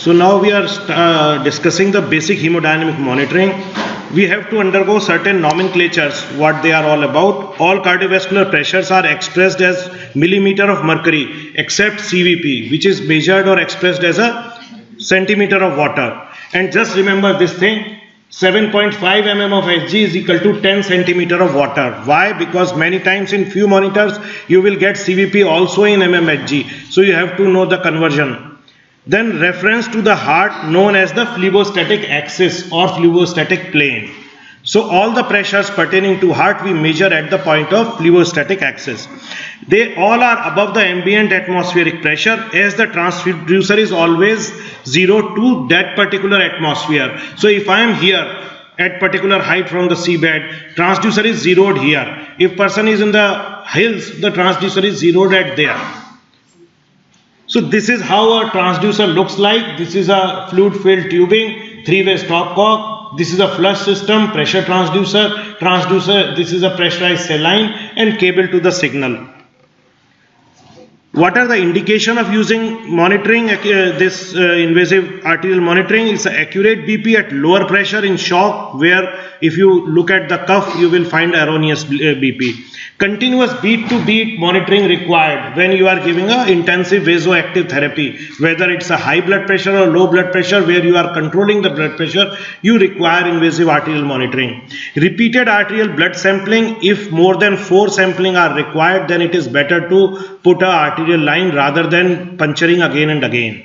So now we are discussing the basic hemodynamic monitoring. We have to undergo certain nomenclatures, what they are all about. All cardiovascular pressures are expressed as millimeter of mercury except CVP, which is measured or expressed as a centimeter of water. And just remember this thing, 7.5 mm of Hg is equal to 10 centimeter of water. Why? Because many times in few monitors you will get CVP also in mmHg. So you have to know the conversion. Then reference to the heart known as the phlebostatic axis or phlebostatic plane. So all the pressures pertaining to heart we measure at the point of phlebostatic axis. They all are above the ambient atmospheric pressure, as the transducer is always 0 to that particular atmosphere. So if I am here at particular height from the seabed, transducer is zeroed here. If person is in the hills, the transducer is zeroed at there. So this is how a transducer looks like. This is a fluid filled tubing, 3-way stopcock. This is a flush system, pressure transducer. This is a pressurized saline and cable to the signal. What are the indication of using monitoring this invasive arterial monitoring? It's an accurate BP at lower pressure in shock, where if you look at the cuff you will find erroneous BP. Continuous beat to beat monitoring required when you are giving a intensive vasoactive therapy, whether it's a high blood pressure or low blood pressure where you are controlling the blood pressure, you require invasive arterial monitoring. Repeated arterial blood sampling, if more than 4 sampling are required, then it is better to put a arterial line rather than puncturing again and again.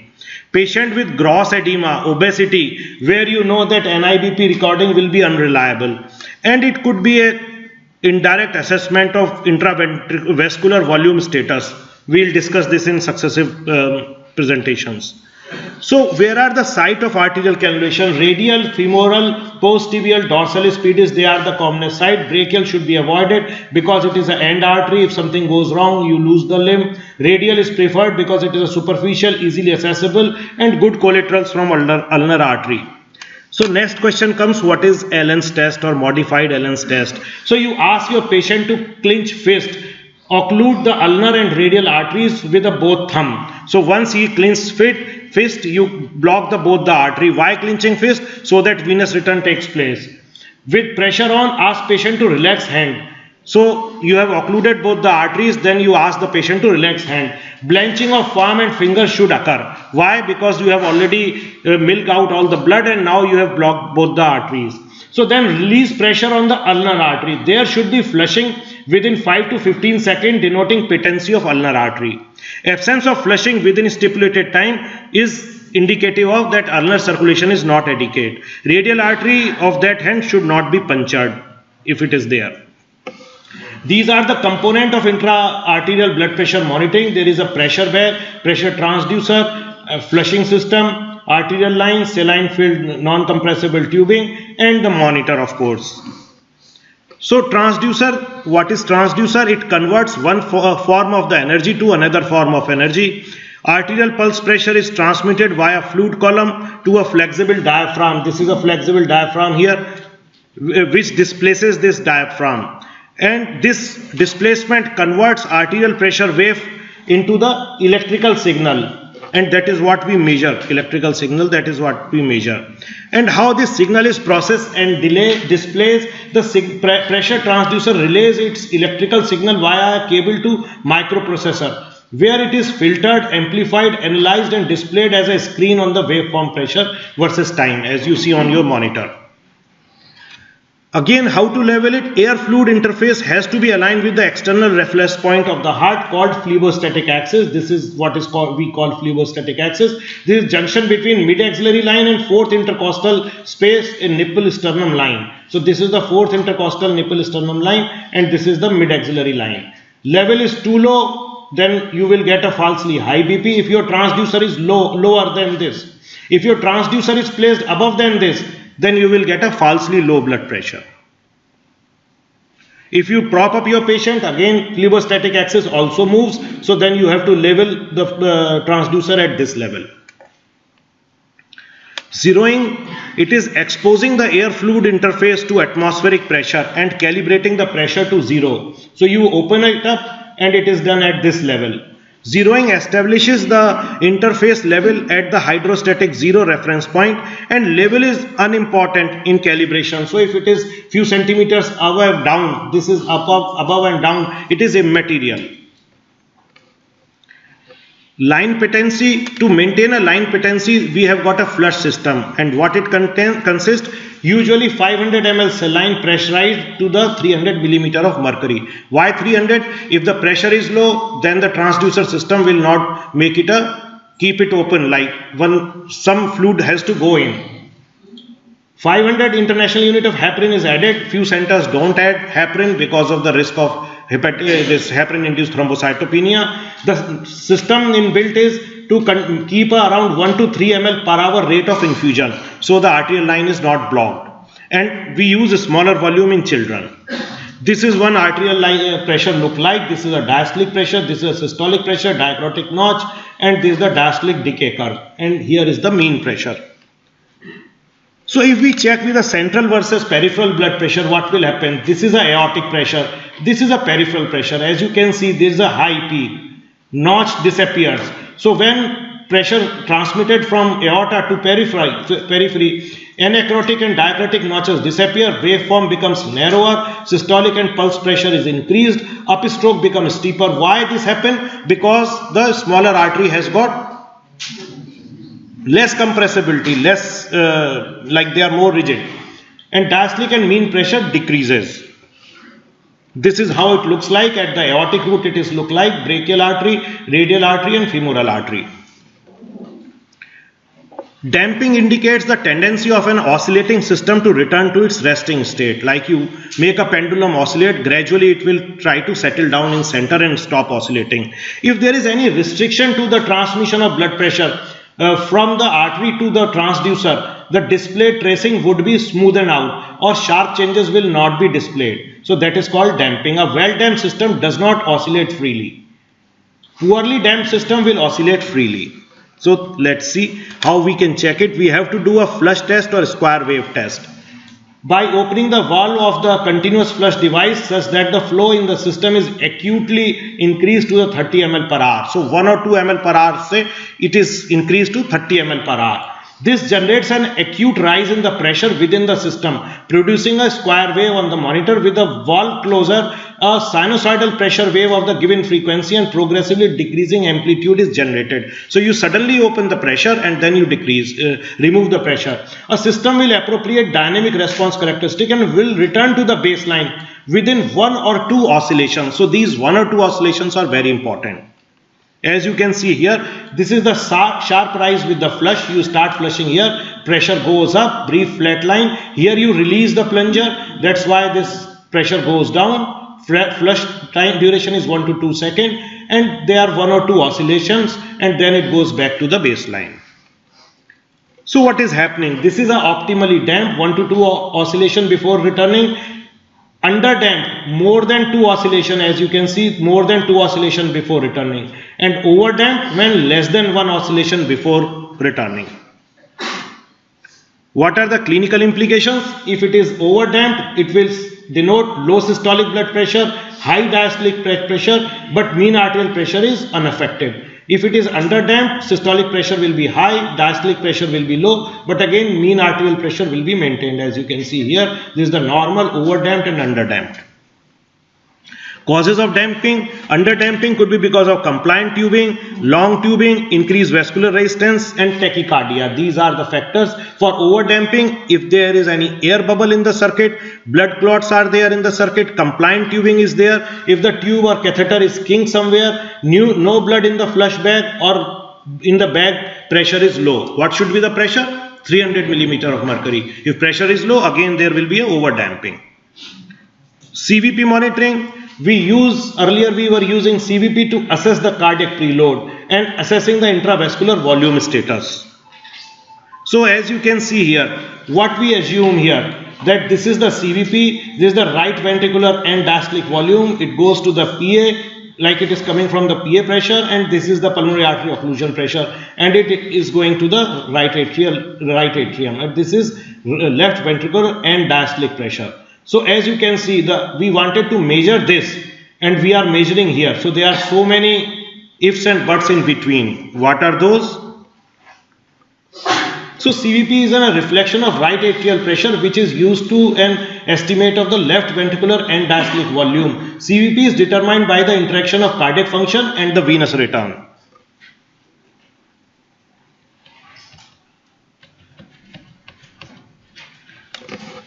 Patient with gross edema, obesity, where you know that NIBP recording will be unreliable, and it could be a indirect assessment of intravascular volume status. We'll discuss this in successive presentations. So where are the site of arterial cannulation? Radial, femoral, posttibial, dorsalis, pedis, they are the commonest site. Brachial should be avoided because it is an end artery. If something goes wrong, you lose the limb. Radial is preferred because it is a superficial, easily accessible, and good collaterals from ulnar artery. So next question comes, what is Allen's test or modified Allen's test? So you ask your patient to clench fist, occlude the ulnar and radial arteries with a both thumb. So once he clenches fist, you block both the artery. Why clenching fist? So that venous return takes place. With pressure on, ask patient to relax hand. So you have occluded both the arteries, then you ask the patient to relax hand. Blanching of palm and finger should occur. Why? Because you have already milked out all the blood and now you have blocked both the arteries. So then release pressure on the ulnar artery. There should be flushing within 5 to 15 seconds, denoting patency of ulnar artery. Absence of flushing within stipulated time is indicative of that ulnar circulation is not adequate. Radial artery of that hand should not be punctured if it is there. These are the component of intra-arterial blood pressure monitoring. There is a pressure bear, pressure transducer, a flushing system, arterial line, saline filled non-compressible tubing, and the monitor, of course. So transducer, what is transducer? It converts one form of the energy to another form of energy. Arterial pulse pressure is transmitted via fluid column to a flexible diaphragm. This is a flexible diaphragm here, which displaces this diaphragm. And this displacement converts arterial pressure wave into the electrical signal, and that is what we measure. Electrical signal, that is what we measure. And how this signal is processed and displays, the pressure transducer relays its electrical signal via a cable to microprocessor, where it is filtered, amplified, analyzed and displayed as a screen on the waveform pressure versus time, as you see on your monitor. Again, how to level it? Air fluid interface has to be aligned with the external reference point of the heart, called phlebostatic axis. This is what is called, we call phlebostatic axis. This is junction between mid-axillary line and 4th intercostal space in nipple-sternum line. So this is the 4th intercostal nipple-sternum line, and this is the mid-axillary line. Level is too low, then you will get a falsely high BP. If your transducer is lower than this, if your transducer is placed above than this, then you will get a falsely low blood pressure. If you prop up your patient, again phlebostatic axis also moves, so then you have to level the transducer at this level. Zeroing, it is exposing the air fluid interface to atmospheric pressure and calibrating the pressure to 0. So you open it up and it is done at this level. Zeroing establishes the interface level at the hydrostatic zero reference point, and level is unimportant in calibration. So if it is few centimeters above down, this is above and down, it is immaterial. Line patency, to maintain a line patency, we have got a flush system, and what it consists, usually 500 ml saline pressurized to the 300 millimeter of mercury. Why 300? If the pressure is low, then the transducer system will not make it keep it open, like some fluid has to go in. 500 international unit of heparin is added. Few centers don't add heparin because of the risk of this heparin-induced thrombocytopenia. The system inbuilt is to keep around 1 to 3 ml per hour rate of infusion, so the arterial line is not blocked. And we use a smaller volume in children. This is one arterial line pressure look like. This is a diastolic pressure, this is a systolic pressure, diacritic notch, and this is the diastolic decay curve. And here is the mean pressure. So if we check with the central versus peripheral blood pressure, what will happen? This is a aortic pressure, this is a peripheral pressure. As you can see, there is a high peak, notch disappears. So when pressure transmitted from aorta to periphery, anacrotic and diacritic notches disappear, waveform becomes narrower, systolic and pulse pressure is increased, upstroke becomes steeper. Why this happen? Because the smaller artery has got less compressibility, less like they are more rigid, and diastolic and mean pressure decreases. This is how it looks like. At the aortic root it is look like brachial artery, radial artery and femoral artery. Damping indicates the tendency of an oscillating system to return to its resting state. Like you make a pendulum oscillate, gradually it will try to settle down in center and stop oscillating. If there is any restriction to the transmission of blood pressure from the artery to the transducer, the display tracing would be smoothened out or sharp changes will not be displayed. So that is called damping. A well-damped system does not oscillate freely. Poorly damped system will oscillate freely. So let's see how we can check it. We have to do a flush test or square wave test. By opening the valve of the continuous flush device such that the flow in the system is acutely increased to the 30 ml per hour. So 1 or 2 ml per hour, say it is increased to 30 ml per hour. This generates an acute rise in the pressure within the system, producing a square wave on the monitor. With the valve closer, a sinusoidal pressure wave of the given frequency and progressively decreasing amplitude is generated. So you suddenly open the pressure and then you remove the pressure. A system will appropriate dynamic response characteristic and will return to the baseline within 1 or 2 oscillations. So these 1 or 2 oscillations are very important. As you can see here, this is the sharp rise with the flush. You start flushing here, pressure goes up, brief flat line. Here you release the plunger, that's why this pressure goes down. Flush time duration is 1 to 2 seconds, and there are 1 or 2 oscillations, and then it goes back to the baseline. So what is happening? This is a optimally damped 1 to 2 oscillation before returning. Under damped, more than 2 oscillation, as you can see, more than 2 oscillation before returning, and over damped when less than 1 oscillation before returning. What are the clinical implications? If it is over damped, it will denote low systolic blood pressure, high diastolic pressure, but mean arterial pressure is unaffected. If it is under damped, systolic pressure will be high, diastolic pressure will be low, but again mean arterial pressure will be maintained. As you can see here, this is the normal, over damped and under damped. Causes of damping: under damping could be because of compliant tubing, long tubing, increased vascular resistance and tachycardia. These are the factors. For over damping, if there is any air bubble in the circuit, blood clots are there in the circuit, compliant tubing is there, if the tube or catheter is kinked somewhere, no blood in the flush bag or in the bag, pressure is low. What should be the pressure? 300 millimeter of mercury. If pressure is low, again there will be a over damping. CVP monitoring. Earlier we were using CVP to assess the cardiac preload and assessing the intravascular volume status. So as you can see here, what we assume here, that this is the CVP, this is the right ventricular and diastolic volume, it goes to the PA, like it is coming from the PA pressure, and this is the pulmonary artery occlusion pressure, and it is going to the right atrium, and this is left ventricular and diastolic pressure. So as you can see, we wanted to measure this and we are measuring here. So there are so many ifs and buts in between. What are those? So CVP is a reflection of right atrial pressure, which is used to an estimate of the left ventricular end diastolic volume. CVP is determined by the interaction of cardiac function and the venous return.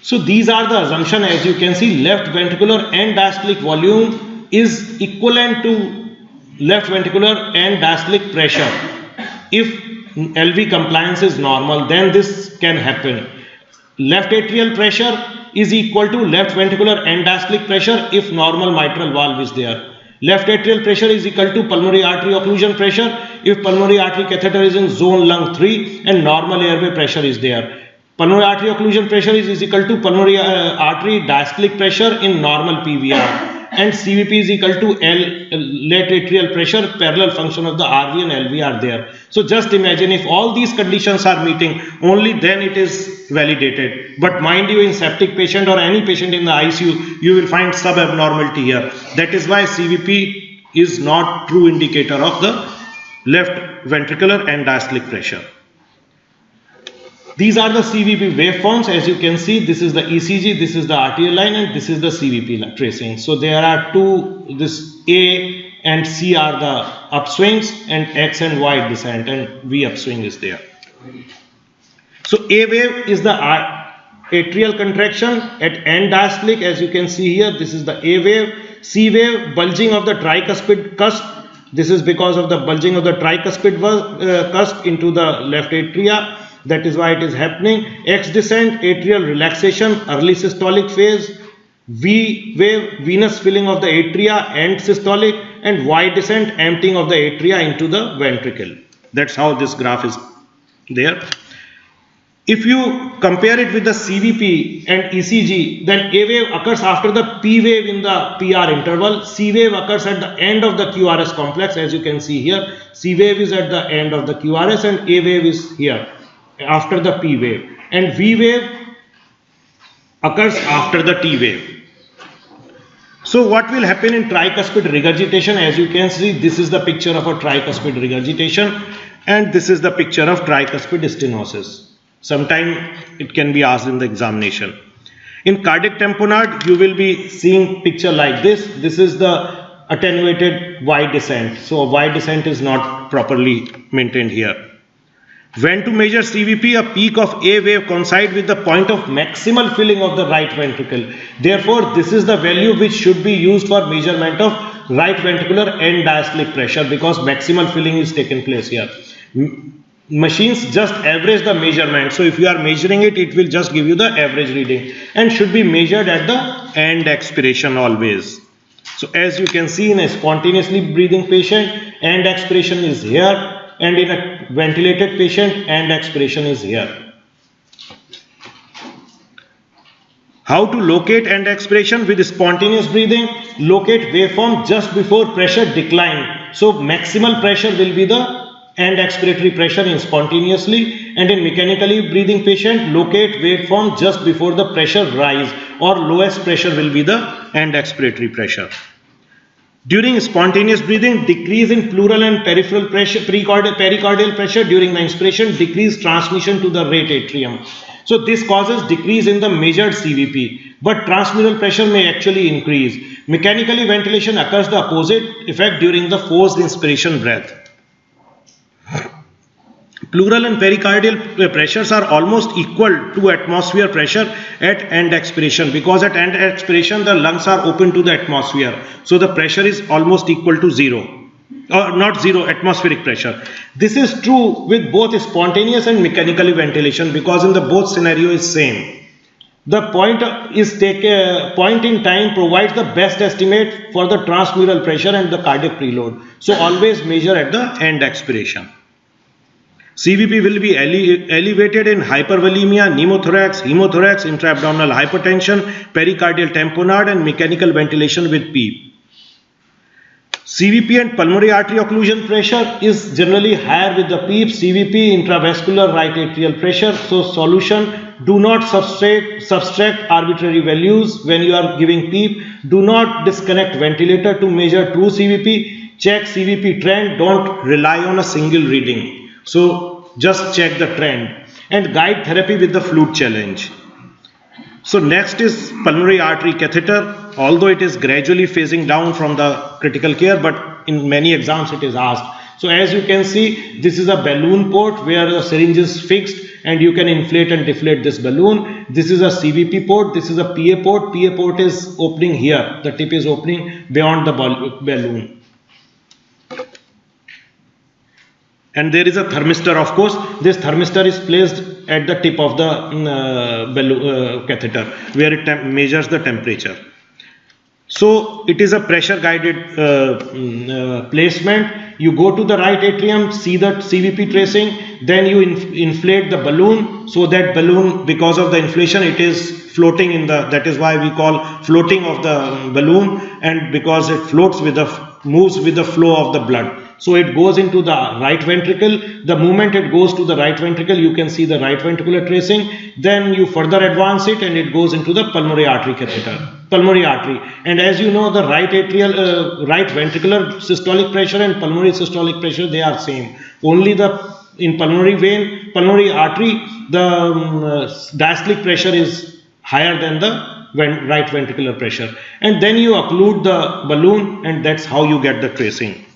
So these are the assumption. As you can see, left ventricular end diastolic volume is equivalent to left ventricular end diastolic pressure. If LV compliance is normal, then this can happen. Left atrial pressure is equal to left ventricular end diastolic pressure if normal mitral valve is there. Left atrial pressure is equal to pulmonary artery occlusion pressure if pulmonary artery catheter is in zone lung 3 and normal airway pressure is there. Pulmonary artery occlusion pressure is equal to pulmonary artery diastolic pressure in normal PVR. And CVP is equal to left atrial pressure, parallel function of the RV and LV are there. So just imagine if all these conditions are meeting, only then it is validated. But mind you, in septic patient or any patient in the ICU, you will find sub-abnormality here. That is why CVP is not true indicator of the left ventricular and diastolic pressure. These are the CVP waveforms. As you can see, this is the ECG, this is the arterial line, and this is the CVP tracing. So there are two, this A and C are the upswings and X and Y descent, and V upswing is there. So A wave is the atrial contraction at end diastolic. As you can see here, this is the A wave. C wave, bulging of the tricuspid cusp. This is because of the bulging of the tricuspid cusp into the left atria. That is why it is happening. X descent, atrial relaxation, early systolic phase. V wave, venous filling of the atria, end systolic, and Y descent, emptying of the atria into the ventricle. That's how this graph is there. If you compare it with the CVP and ECG, then A wave occurs after the P wave in the PR interval. C wave occurs at the end of the QRS complex, as you can see here. C wave is at the end of the QRS and A wave is here after the P wave, and V wave occurs after the T wave. So what will happen in tricuspid regurgitation? As you can see, this is the picture of a tricuspid regurgitation and this is the picture of tricuspid stenosis. Sometime it can be asked in the examination. In cardiac tamponade, you will be seeing picture like this. This is the attenuated Y descent. So Y descent is not properly maintained here. When to measure CVP, a peak of A wave coincides with the point of maximal filling of the right ventricle. Therefore, this is the value which should be used for measurement of right ventricular end diastolic pressure, because maximal filling is taken place here. Machines just average the measurement. So if you are measuring it, it will just give you the average reading and should be measured at the end expiration always. So as you can see, in a spontaneously breathing patient, end expiration is here, and in a ventilated patient, end expiration is here. How to locate end expiration with spontaneous breathing? Locate waveform just before pressure decline. So maximal pressure will be the end expiratory pressure in spontaneously, and in mechanically breathing patient, locate waveform just before the pressure rise, or lowest pressure will be the end expiratory pressure. During spontaneous breathing, decrease in pleural and peripheral pressure, pericardial pressure during the inspiration, decrease transmission to the right atrium. So this causes decrease in the measured CVP, but transmural pressure may actually increase. Mechanically ventilation occurs the opposite effect during the forced inspiration breath. Pleural and pericardial pressures are almost equal to atmosphere pressure at end expiration, because at end expiration the lungs are open to the atmosphere. So the pressure is almost equal to zero, or not zero, atmospheric pressure. This is true with both spontaneous and mechanically ventilation, because in the both scenario is same. The point in time provides the best estimate for the transmural pressure and the cardiac preload. So always measure at the end expiration. CVP will be elevated in hypervolemia, pneumothorax, hemothorax, intra-abdominal hypertension, pericardial tamponade, and mechanical ventilation with PEEP. CVP and pulmonary artery occlusion pressure is generally higher with the PEEP. CVP, intravascular right atrial pressure. So solution, do not subtract arbitrary values when you are giving PEEP. Do not disconnect ventilator to measure true CVP. check CVP trend, don't rely on a single reading. So just check the trend and guide therapy with the fluid challenge. So next is pulmonary artery catheter. Although it is gradually phasing down from the critical care, but in many exams it is asked. So as you can see, this is a balloon port where the syringe is fixed and you can inflate and deflate this balloon. This is a CVP port, this is a PA port. PA port is opening here, the tip is opening beyond the balloon. And there is a thermistor, of course. This thermistor is placed at the tip of the catheter where it measures the temperature. So it is a pressure guided placement. You go to the right atrium, see the CVP tracing, then you inflate the balloon, so that balloon, because of the inflation, it is floating in the, that is why we call floating of the balloon, and because it floats with the, moves with the flow of the blood. So it goes into the right ventricle. The moment it goes to the right ventricle, you can see the right ventricular tracing. Then you further advance it and it goes into the pulmonary artery catheter, pulmonary artery. And as you know, the right atrial, right ventricular systolic pressure and pulmonary systolic pressure, they are same. Only the, in pulmonary vein, pulmonary artery, the diastolic pressure is higher than the right ventricular pressure. And then you occlude the balloon, and that's how you get the tracing.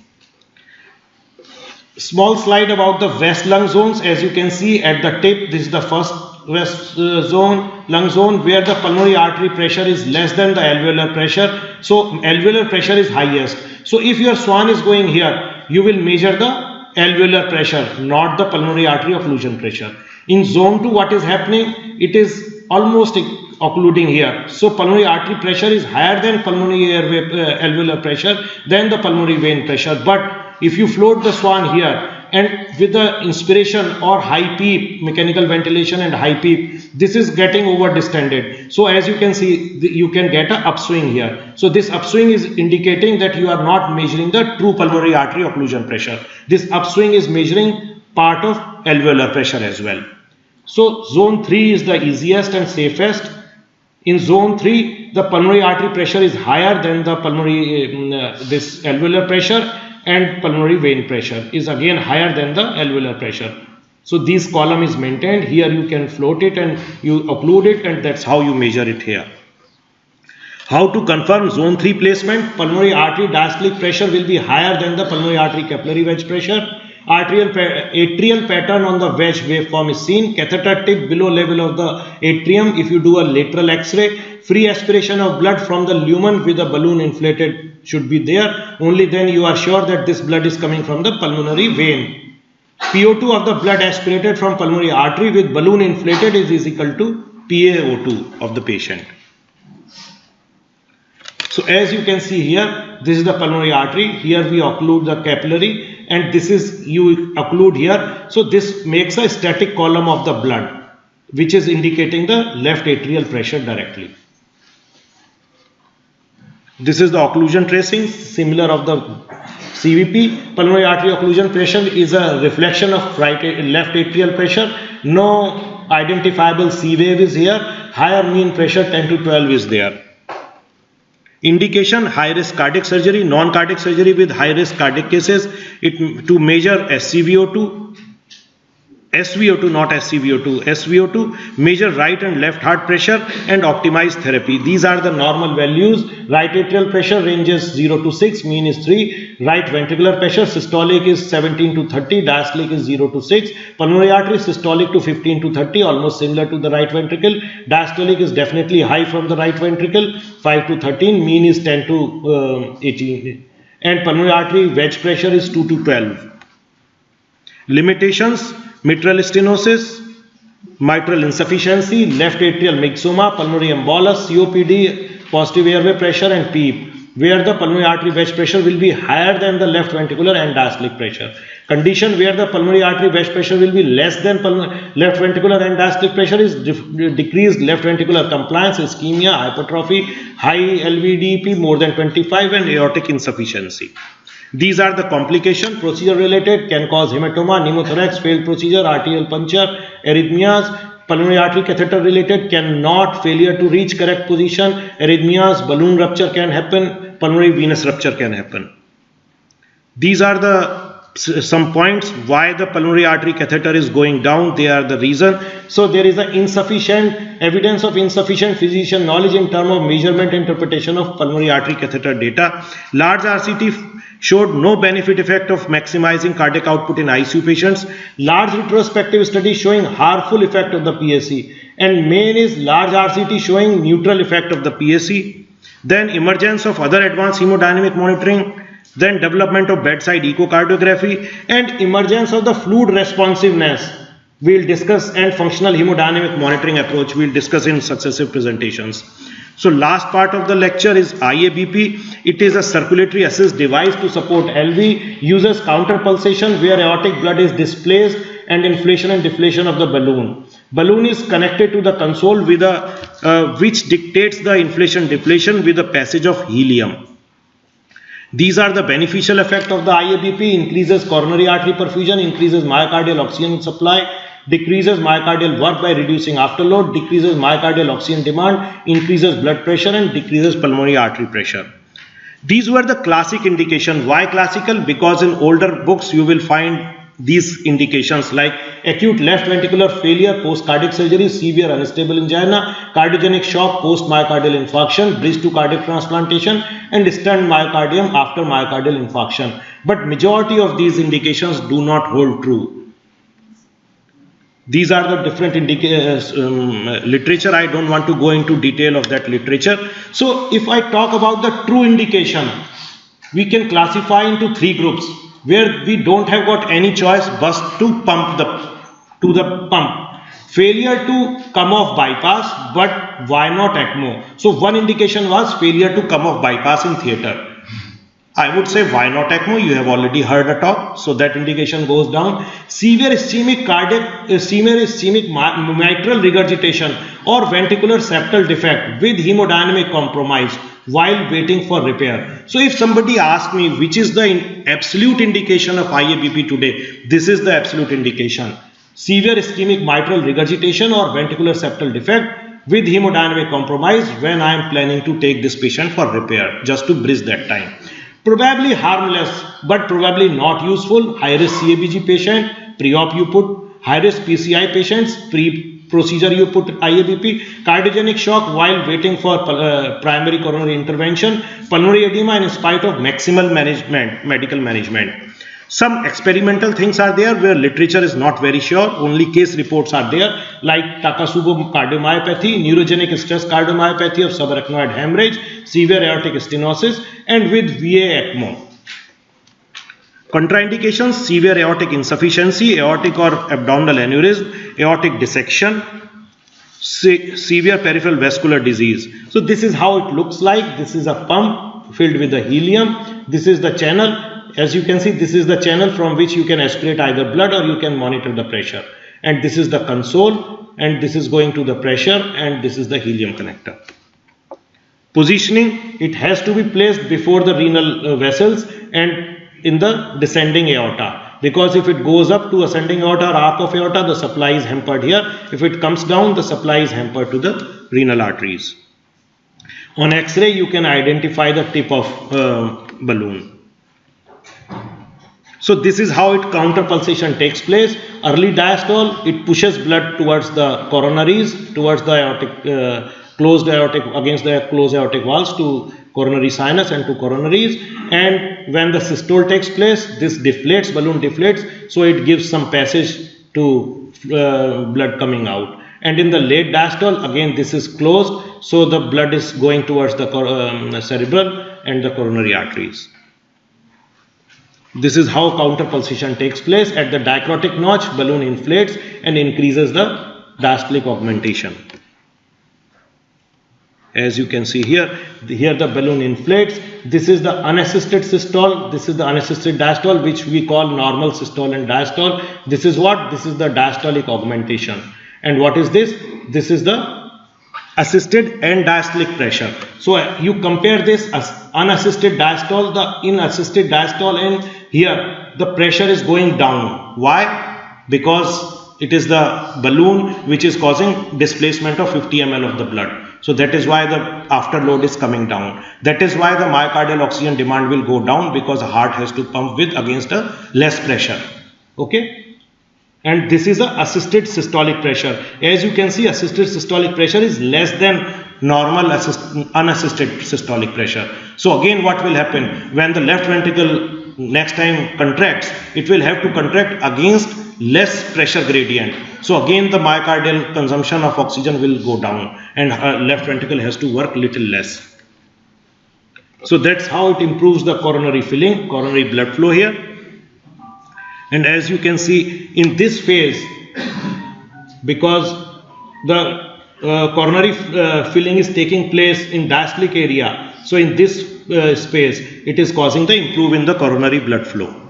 Small slide about the west lung zones. As you can see at the tip, this is the first west lung zone where the pulmonary artery pressure is less than the alveolar pressure. So alveolar pressure is highest. So if your swan is going here, you will measure the alveolar pressure, not the pulmonary artery occlusion pressure. In zone 2, what is happening? It is almost occluding here. So pulmonary artery pressure is higher than pulmonary airway alveolar pressure, than the pulmonary vein pressure. But if you float the swan here and with the inspiration or high PEEP, mechanical ventilation and high PEEP, this is getting over distended. So as you can see, you can get an upswing here. So this upswing is indicating that you are not measuring the true pulmonary artery occlusion pressure. This upswing is measuring part of alveolar pressure as well. So zone 3 is the easiest and safest. In zone 3, the pulmonary artery pressure is higher than the pulmonary this alveolar pressure, and pulmonary vein pressure is again higher than the alveolar pressure. So this column is maintained. Here you can float it and you occlude it, and that's how you measure it here. How to confirm zone 3 placement? Pulmonary artery diastolic pressure will be higher than the pulmonary artery capillary wedge pressure. Atrial pattern on the wedge waveform is seen. Catheter tip below level of the atrium. If you do a lateral X-ray, free aspiration of blood from the lumen with the balloon inflated should be there. Only then you are sure that this blood is coming from the pulmonary vein. PO2 of the blood aspirated from pulmonary artery with balloon inflated is equal to PaO2 of the patient. So as you can see here, this is the pulmonary artery. Here we occlude the capillary, and this is, you occlude here. So this makes a static column of the blood, which is indicating the left atrial pressure directly. This is the occlusion tracing, similar of the CVP. Pulmonary artery occlusion pressure is a reflection of left atrial pressure. No identifiable C wave is here. Higher mean pressure 10 to 12 is there. Indication: high risk cardiac surgery, non-cardiac surgery with high risk cardiac cases. To measure SCVO2, SVO2, not SCVO2, SVO2, measure right and left heart pressure and optimize therapy. These are the normal values. Right atrial pressure ranges 0 to 6, mean is 3. Right ventricular pressure, systolic is 17 to 30, diastolic is 0 to 6. Pulmonary artery, systolic to 15 to 30, almost similar to the right ventricle. Diastolic is definitely high from the right ventricle, 5 to 13, mean is 10 to 18. And pulmonary artery wedge pressure is 2 to 12. Limitations: mitral stenosis, mitral insufficiency, left atrial myxoma, pulmonary embolus, COPD, positive airway pressure and PEEP, where the pulmonary artery wedge pressure will be higher than the left ventricular and diastolic pressure. Condition where the pulmonary artery wedge pressure will be less than left ventricular and diastolic pressure is decreased left ventricular compliance, ischemia, hypertrophy, high LVDP more than 25 and aortic insufficiency. These are the complications. Procedure related: can cause hematoma, pneumothorax, failed procedure, arterial puncture, arrhythmias. Pulmonary artery catheter related: cannot, failure to reach correct position, arrhythmias, balloon rupture can happen, pulmonary venous rupture can happen. These are the some points why the pulmonary artery catheter is going down. They are the reason. So there is a insufficient evidence of insufficient physician knowledge in terms of measurement and interpretation of pulmonary artery catheter data. Large RCT showed no benefit effect of maximizing cardiac output in ICU patients. Large retrospective study showing harmful effect of the PSC, and main is large RCT showing neutral effect of the PSC. Then emergence of other advanced hemodynamic monitoring, then development of bedside echocardiography, and emergence of the fluid responsiveness we'll discuss, and functional hemodynamic monitoring approach we'll discuss in successive presentations. So last part of the lecture is IABP. It is a circulatory assist device to support LV, uses counter pulsation where aortic blood is displaced and inflation and deflation of the balloon. Balloon is connected to the console with a which dictates the inflation deflation with the passage of helium. These are the beneficial effect of the IABP: increases coronary artery perfusion, increases myocardial oxygen supply, decreases myocardial work by reducing afterload, decreases myocardial oxygen demand, increases blood pressure, and decreases pulmonary artery pressure. These were the classic indication. Why classical? Because in older books you will find these indications like acute left ventricular failure post cardiac surgery, severe unstable angina, cardiogenic shock post myocardial infarction, bridge to cardiac transplantation, and stent myocardium after myocardial infarction. But majority of these indications do not hold true. These are the different literature. I don't want to go into detail of that literature. So if I talk about the true indication, we can classify into three groups where we don't have got any choice but to pump to the pump. Failure to come off bypass, but why not ECMO? So one indication was failure to come off bypass in theatre. I would say why not ECMO? You have already heard the talk, so that indication goes down. Severe ischemic mitral regurgitation or ventricular septal defect with hemodynamic compromise while waiting for repair. So if somebody asks me which is the absolute indication of IABP today, this is the absolute indication. Severe ischemic mitral regurgitation or ventricular septal defect with hemodynamic compromise when I am planning to take this patient for repair, just to bridge that time. Probably harmless, but probably not useful. High risk CABG patient, pre-op you put, high risk PCI patients, pre-procedure you put IABP, cardiogenic shock while waiting for primary coronary intervention, pulmonary edema in spite of maximal medical management. Some experimental things are there where literature is not very sure, only case reports are there, like Takasubo cardiomyopathy, neurogenic stress cardiomyopathy of subarachnoid hemorrhage, severe aortic stenosis, and with VA ECMO. Contraindications: severe aortic insufficiency, aortic or abdominal aneurysm, aortic dissection, severe peripheral vascular disease. So this is how it looks like. This is a pump filled with the helium. This is the channel. As you can see, this is the channel from which you can aspirate either blood or you can monitor the pressure. And this is the console, and this is going to the pressure, and this is the helium connector. Positioning: it has to be placed before the renal vessels and in the descending aorta, because if it goes up to ascending aorta or arc of aorta, the supply is hampered here. If it comes down, the supply is hampered to the renal arteries. On X-ray, you can identify the tip of balloon. So this is how it counter pulsation takes place. Early diastole, it pushes blood towards the coronaries, towards the aortic, closed aortic, against the closed aortic valves to coronary sinus and to coronaries. And when the systole takes place, this deflates, balloon deflates, so it gives some passage to blood coming out. And in the late diastole, again this is closed, so the blood is going towards the cerebral and the coronary arteries. This is how counter pulsation takes place. At the dicrotic notch, balloon inflates and increases the diastolic augmentation. As you can see here the balloon inflates. This is the unassisted systole. This is the unassisted diastole, which we call normal systole and diastole. This is what? This is the diastolic augmentation. And what is this? This is the assisted and diastolic pressure. So you compare this as unassisted diastole, the unassisted diastole, and here the pressure is going down. Why? Because it is the balloon which is causing displacement of 50 ml of the blood. So that is why the afterload is coming down. That is why the myocardial oxygen demand will go down, because the heart has to pump with against a less pressure. Okay. And this is a assisted systolic pressure. As you can see, assisted systolic pressure is less than normal unassisted systolic pressure. So again, what will happen when the left ventricle next time contracts? It will have to contract against less pressure gradient. So again, the myocardial consumption of oxygen will go down, and left ventricle has to work little less. So that's how it improves the coronary filling, coronary blood flow here. And as you can see in this phase, because the coronary filling is taking place in diastolic area, so in this space it is causing the improve in the coronary blood flow.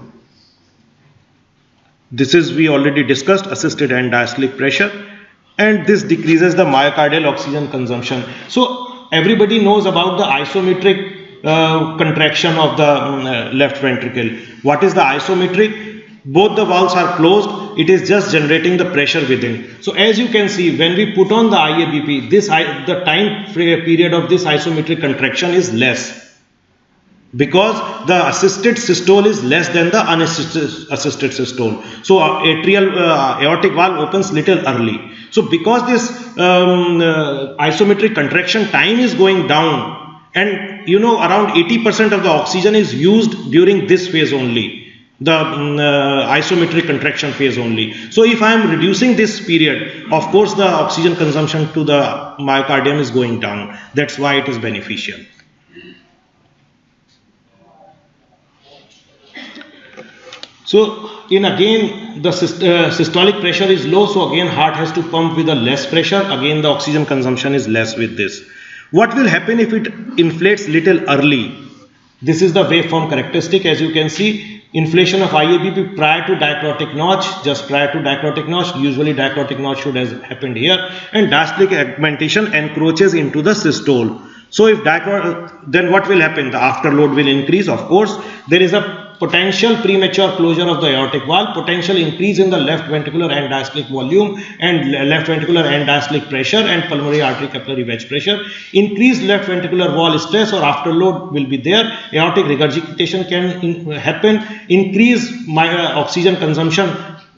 This is, we already discussed, assisted and diastolic pressure, and this decreases the myocardial oxygen consumption. So everybody knows about the isometric contraction of the left ventricle. What is the isometric? Both the valves are closed, it is just generating the pressure within. So as you can see, when we put on the IABP, the time period of this isometric contraction is less, because the assisted systole is less than the unassisted systole. So atrial aortic valve opens little early. So because this isometric contraction time is going down, and you know, around 80% of the oxygen is used during this phase only, the isometric contraction phase only. So if I am reducing this period, of course the oxygen consumption to the myocardium is going down. That's why it is beneficial. So in again the systolic pressure is low, so again heart has to pump with a less pressure. Again the oxygen consumption is less with this. What will happen if it inflates little early? This is the waveform characteristic. As you can see, inflation of IABP prior to dicrotic notch, just prior to dicrotic notch, usually dicrotic notch should have happened here, and diastolic augmentation encroaches into the systole. So if then what will happen? The afterload will increase. Of course, there is a potential premature closure of the aortic valve, potential increase in the left ventricular and diastolic volume and left ventricular and diastolic pressure and pulmonary artery capillary wedge pressure. Increased left ventricular wall stress or afterload will be there. Aortic regurgitation can happen. Increase oxygen consumption,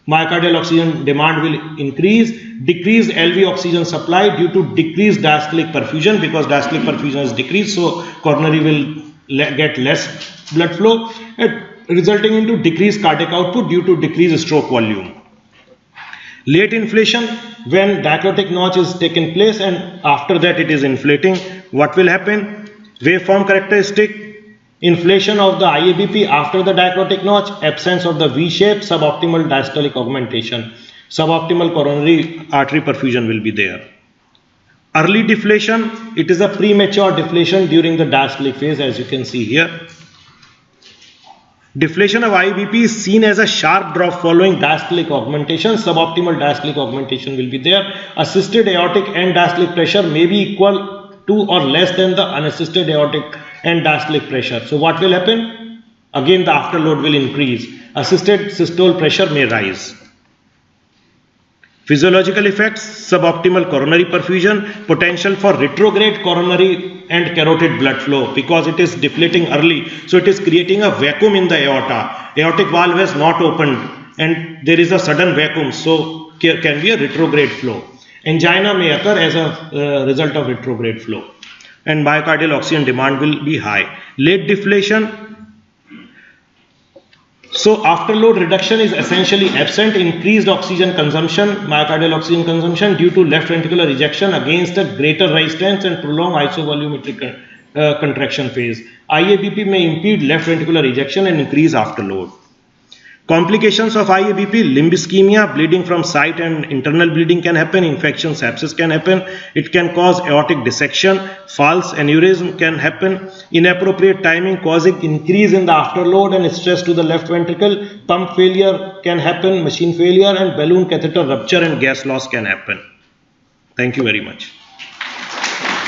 myocardial oxygen demand will increase. Decreased LV oxygen supply due to decreased diastolic perfusion, because diastolic perfusion is decreased, so coronary will get less blood flow, and resulting into decreased cardiac output due to decreased stroke volume. Late inflation, when dicrotic notch is taken place and after that it is inflating, what will happen? Waveform characteristic, inflation of the IABP after the dicrotic notch, absence of the V-shape, suboptimal diastolic augmentation, suboptimal coronary artery perfusion will be there. Early deflation, it is a premature deflation during the diastolic phase, as you can see here. Deflation of IABP is seen as a sharp drop following diastolic augmentation. Suboptimal diastolic augmentation will be there. Assisted aortic and diastolic pressure may be equal to or less than the unassisted aortic and diastolic pressure. So what will happen? Again the afterload will increase. Assisted systole pressure may rise. Physiological effects, suboptimal coronary perfusion, potential for retrograde coronary and carotid blood flow, because it is deflating early, so it is creating a vacuum in the aorta. Aortic valve has not opened and there is a sudden vacuum, so there can be a retrograde flow. Angina may occur as a result of retrograde flow, and myocardial oxygen demand will be high. Late deflation, so afterload reduction is essentially absent. Increased oxygen consumption, myocardial oxygen consumption due to left ventricular ejection against a greater resistance and prolonged isovolumetric contraction phase. IABP may impede left ventricular ejection and increase afterload. Complications of IABP, limb ischemia, bleeding from site and internal bleeding can happen, infection, sepsis can happen, it can cause aortic dissection, false aneurysm can happen, inappropriate timing causing increase in the afterload and stress to the left ventricle, pump failure can happen, machine failure, and balloon catheter rupture and gas loss can happen. Thank you very much.